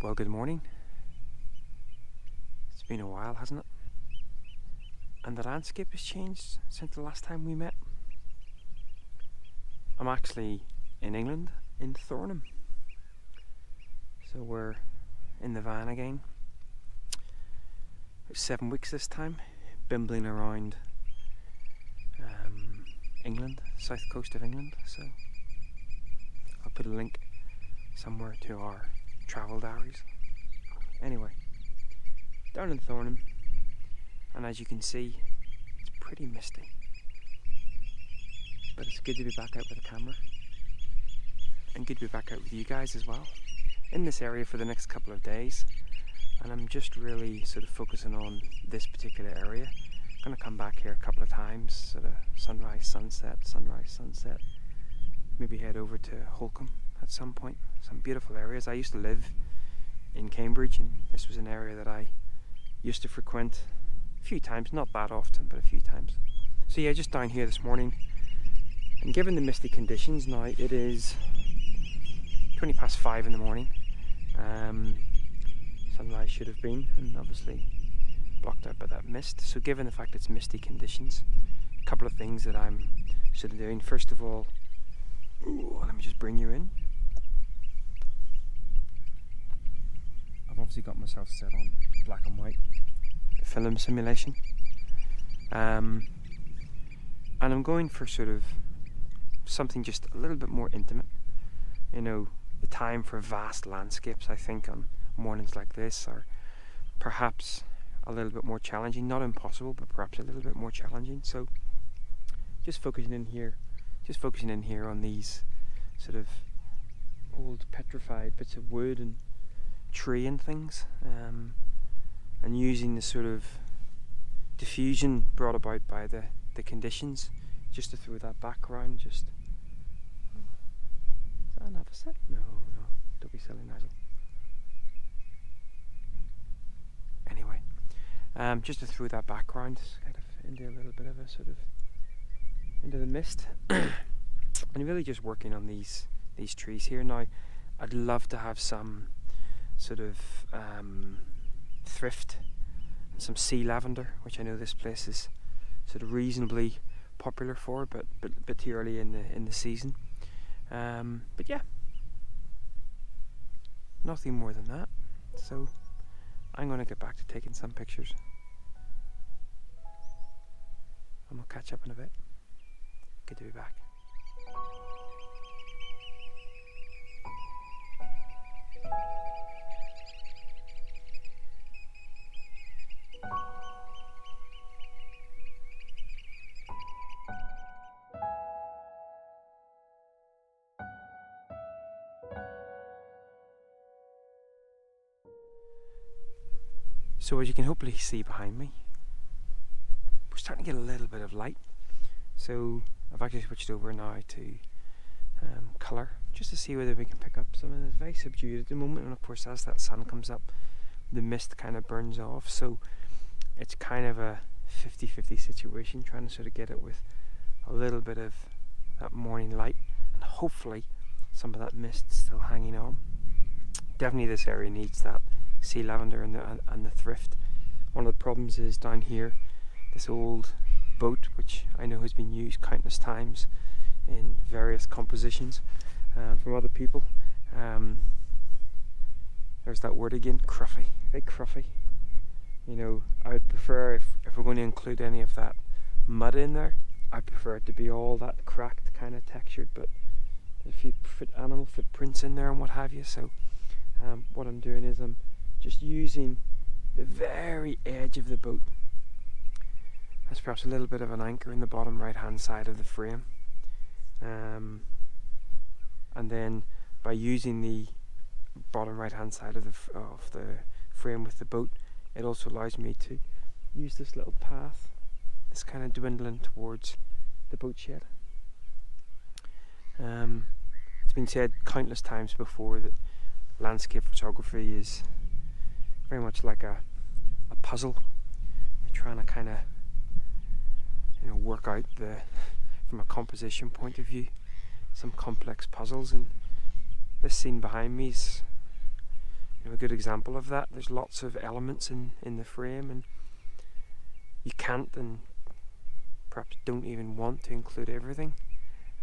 Well, good morning. It's been a while, hasn't it? And the landscape has changed since the last time we met. I'm actually in England, in Thornham. So we're in the van again. It was 7 weeks this time, bimbling around England, south coast of England. So I'll put a link somewhere to our travel diaries. Anyway, down in Thornham, and as you can see, it's pretty misty. But it's good to be back out with a camera, and good to be back out with you guys as well, in this area for the next couple of days. And I'm just really sort of focusing on this particular area. I'm going to come back here a couple of times, sort of sunrise, sunset. Maybe head over to Holcombe at some point. Some beautiful areas. I used to live in Cambridge, and this was an area that I used to frequent a few times, not that often, but a few times. So yeah, just down here this morning, and given the misty conditions now, it is 5:20 in the morning. Sunrise should have been, and obviously blocked out by that mist. So given the fact it's misty conditions, a couple of things that I'm sort of doing. First of all, let me just bring you in. I've obviously got myself set on black and white film simulation, and I'm going for sort of something just a little bit more intimate. You know, the time for vast landscapes, I think, on mornings like this are perhaps a little bit more challenging. Not impossible, but perhaps a little bit more challenging. So just focusing in here on these sort of old petrified bits of wood and tree and things, and using the sort of diffusion brought about by the conditions just to throw that background. Just, is that an opposite? No, don't be silly, Nigel. Anyway, just to throw that background kind of into a little bit of a sort of into the mist, and really just working on these trees here. Now, I'd love to have some sort of thrift and some sea lavender, which I know this place is sort of reasonably popular for, but a bit too early in the season. But yeah, nothing more than that. So I'm going to get back to taking some pictures, and we'll catch up in a bit. Good to be back. So as you can hopefully see behind me, we're starting to get a little bit of light. So I've actually switched over now to colour, just to see whether we can pick up some of this. Very subdued at the moment, and of course as that sun comes up, the mist kind of burns off. So it's kind of a 50-50 situation, trying to sort of get it with a little bit of that morning light, and hopefully some of that mist still hanging on. Definitely this area needs that sea lavender and the thrift. One of the problems is down here, this old boat, which I know has been used countless times in various compositions from other people. There's that word again, cruffy, very cruffy. You know, I would prefer, if we're going to include any of that mud in there, I prefer it to be all that cracked kind of textured, but a few animal footprints in there and what have you. So what I'm doing is I'm just using the very edge of the boat as perhaps a little bit of an anchor in the bottom right hand side of the frame, and then by using the bottom right hand side of the frame with the boat, it also allows me to use this little path that's kind of dwindling towards the boat shed. It's been said countless times before that landscape photography is very much like a puzzle. You're trying to kind of work out from a composition point of view, some complex puzzles, and this scene behind me is a good example of that. There's lots of elements in the frame, and you can't and perhaps don't even want to include everything.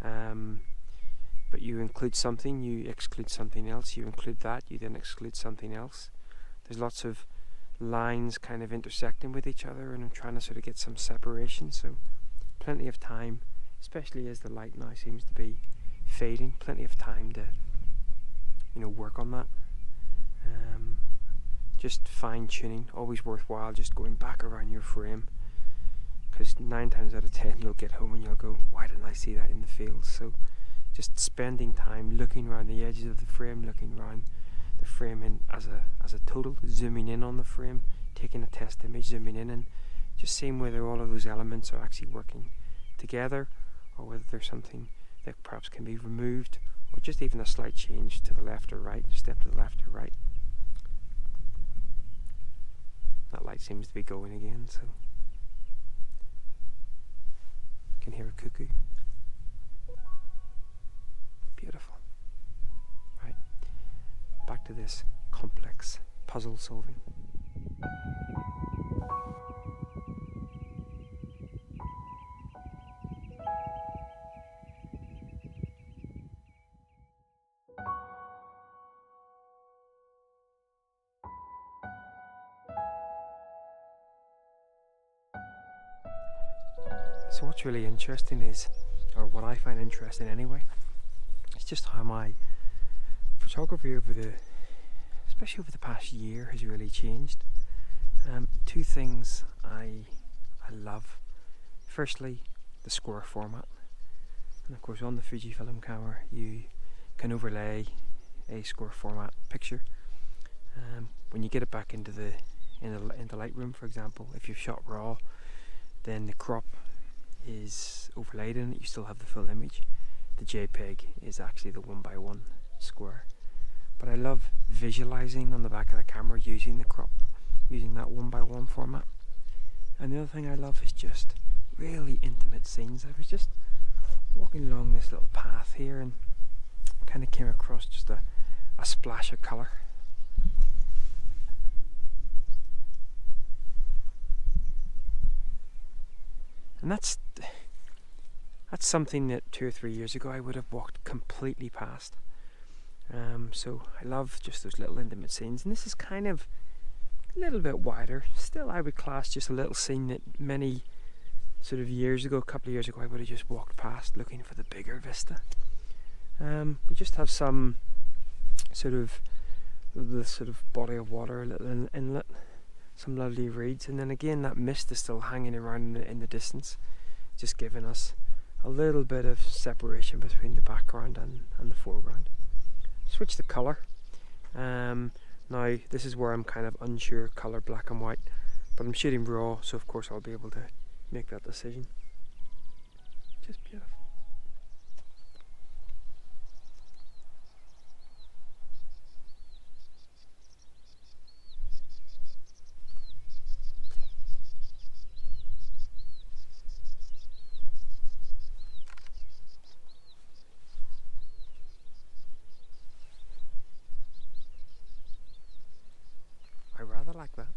But you include something, you exclude something else, you include that, you then exclude something else. There's lots of lines kind of intersecting with each other, and I'm trying to sort of get some separation, so plenty of time, especially as the light now seems to be fading, plenty of time to work on that. Just fine tuning, always worthwhile, just going back around your frame, because 9 times out of 10 you'll get home and you'll go, why didn't I see that in the field? So just spending time looking around the edges of the frame, looking around the frame in as a total, zooming in on the frame, taking a test image, zooming in, and just seeing whether all of those elements are actually working together, or whether there's something that perhaps can be removed, or just even a slight change to the left or right, step to the left or right. That light seems to be going again, so you can hear a cuckoo. Beautiful. Right, back to this complex puzzle solving. So what's really interesting is, or what I find interesting anyway, is just how my photography especially over the past year, has really changed. 2 things I love. Firstly, the square format, and of course on the Fujifilm camera you can overlay a square format picture. When you get it back into Lightroom, for example, if you've shot raw, then the crop is overlaid in it, you still have the full image. The JPEG is actually the 1x1 square. But I love visualizing on the back of the camera using the crop, using that 1x1 format. And the other thing I love is just really intimate scenes. I was just walking along this little path here and kind of came across just a splash of colour. And that's something that 2 or 3 years ago I would have walked completely past. So I love just those little intimate scenes, and this is kind of a little bit wider. Still, I would class just a little scene that many sort of years ago, a couple of years ago, I would have just walked past looking for the bigger vista. We just have some sort of body of water, a little inlet, some lovely reeds, and then again that mist is still hanging around in the distance, just giving us a little bit of separation between the background and the foreground. Switch the colour. Now this is where I'm kind of unsure, colour black and white, but I'm shooting raw, so of course I'll be able to make that decision. Just beautiful. I rather like that.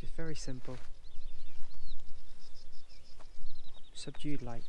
Just very simple. Subdued light.